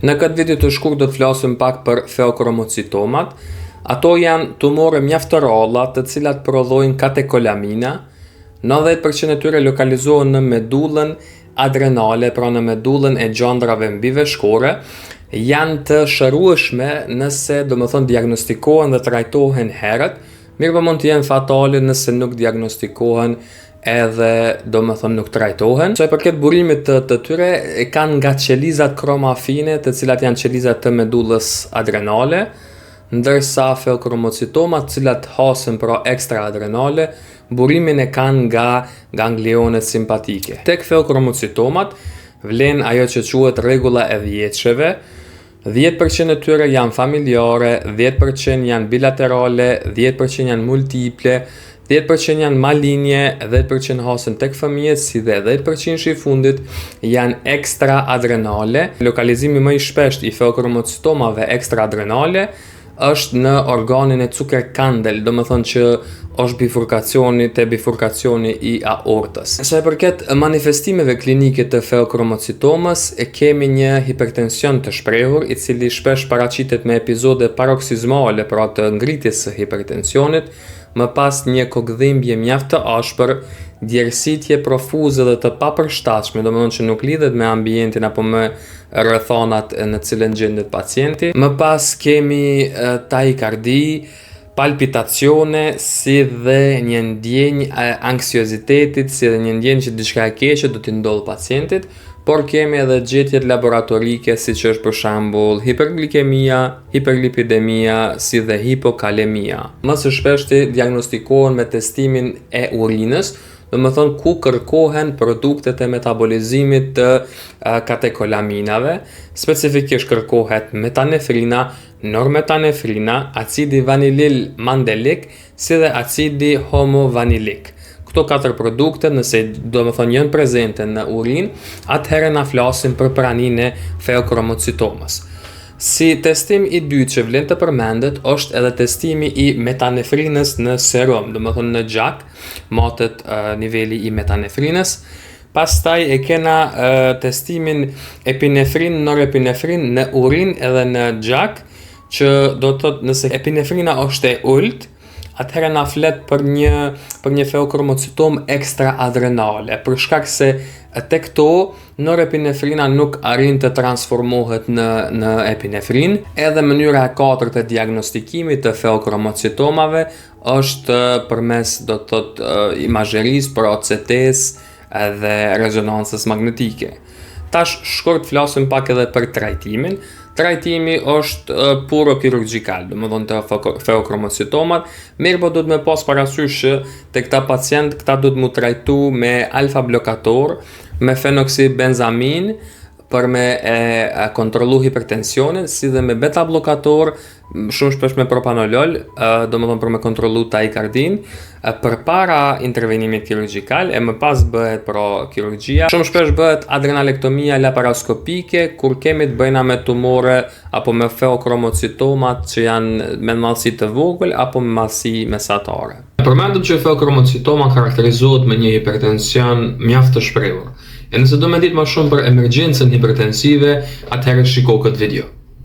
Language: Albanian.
Në këtë video të shkurt do të flasim pak për feokromocitomat. Ato janë tumore mjaft të rralla, të cilat prodhojnë katekolamina. 90% e tyre lokalizohen në medullën adrenale, pra në medullën e gjandrave mbiveshkore. Janë të shërueshme nëse diagnostikohen dhe trajtohen herët, mirë mund të jenë fatale nëse nuk diagnostikohen edhe nuk trajtohen. Sa i përket burimit të tyre, kanë nga qelizat kromafine, të cilat janë qelizat të medullës adrenale, ndërsa feokromocitomat, të cilat hasen pra ekstraadrenale, burimin e kanë nga ganglionet simpatike. Tek feokromocitomat vlen ajo që quhet rregulla e 10-sheve. 10% e tyre janë familjare, 10% janë bilaterale, 10% janë multiple, 10% janë malinje, 10% hasen tek fëmijët, si dhe 10% i fundit janë ekstraadrenale. Lokalizimi më i shpesht i feokromocitomave ekstraadrenale është në organin e cukerkandel, që është bifurkacioni i aortës. Sa i përket manifestimeve klinike të feokromocitomës, kemi një hipertension të shprehur, i cili shpesh paraqitet me epizode paroksizmale, pra të ngritjes së hipertensionit, më pas një kokëdhimbje mjaft të ashpër, djersitje profuze dhe të papërshtatshme, që nuk lidhet me ambientin apo me rrethonat në cilën gjendet pacienti. Më pas kemi tahikardi, palpitacione, si dhe një ndjenjë anksiozitetit, si dhe një ndjenjë që diçka e keqe do t'i ndodh pacientit, por kemi edhe gjetjet laboratorike, siç është për shembull hiperglikemia, hiperlipidemia, si dhe hipokalemia. Më së shpeshti diagnostikohen me testimin e urinës, ku kërkohen produktet e metabolizimit të katekolaminave, specifikisht kërkohet metanefrina, normetanefrina, acidi vanilil mandelik, si dhe acidi homovanillik. Këto 4 produkte, nëse janë prezente në urinë, atëherë na flasim për praninë e feokromocitomës. Si testim i dytë që vlen të përmendet është edhe testimi i metanefrinës në serum, në gjak, matet niveli i metanefrinës. Pastaj e kena testimin epinefrin, norepinefrin në urinë edhe në gjak, që do të thotë nëse epinefrina është e ulët, atëherë na flet për një feokromocitom ekstraadrenale, për shkak se tek to norepinefrina nuk arrin të transformohet në epinefrin. Edhe mënyra e 4 të diagnostikimit të feokromocitomave është përmes imazherisë, për OCT-s dhe rezonancës magnetike. Tash shkurt flasim pak edhe për trajtimin. Trajtimi është puro kirurgjikal, të feokromocitomat, mirë do të me pas parasysh që të këta pacient, këta do të mu trajtu me alfa blokator, me fenoksibenzamin, për me kontrollu hipertensionin, si dhe me beta blokator, shumë shpesh me propanolol, për me kontrollu tahikardin, për para intervenimit kirurgjikal, e më pas bëhet kirurgjia. Shumë shpesh bëhet adrenalektomia laparoskopike, kur kemi të bëjna me tumore apo me feokromocitomat që janë me madhësi të vogël apo me madhësi mesatare. Përmendëm që feokromocitoma karakterizohet me një hipertension mjaft të shprehur. E nëse do me ditë më shumë për emergjencën hipertensive, atëherë shiko këtë video.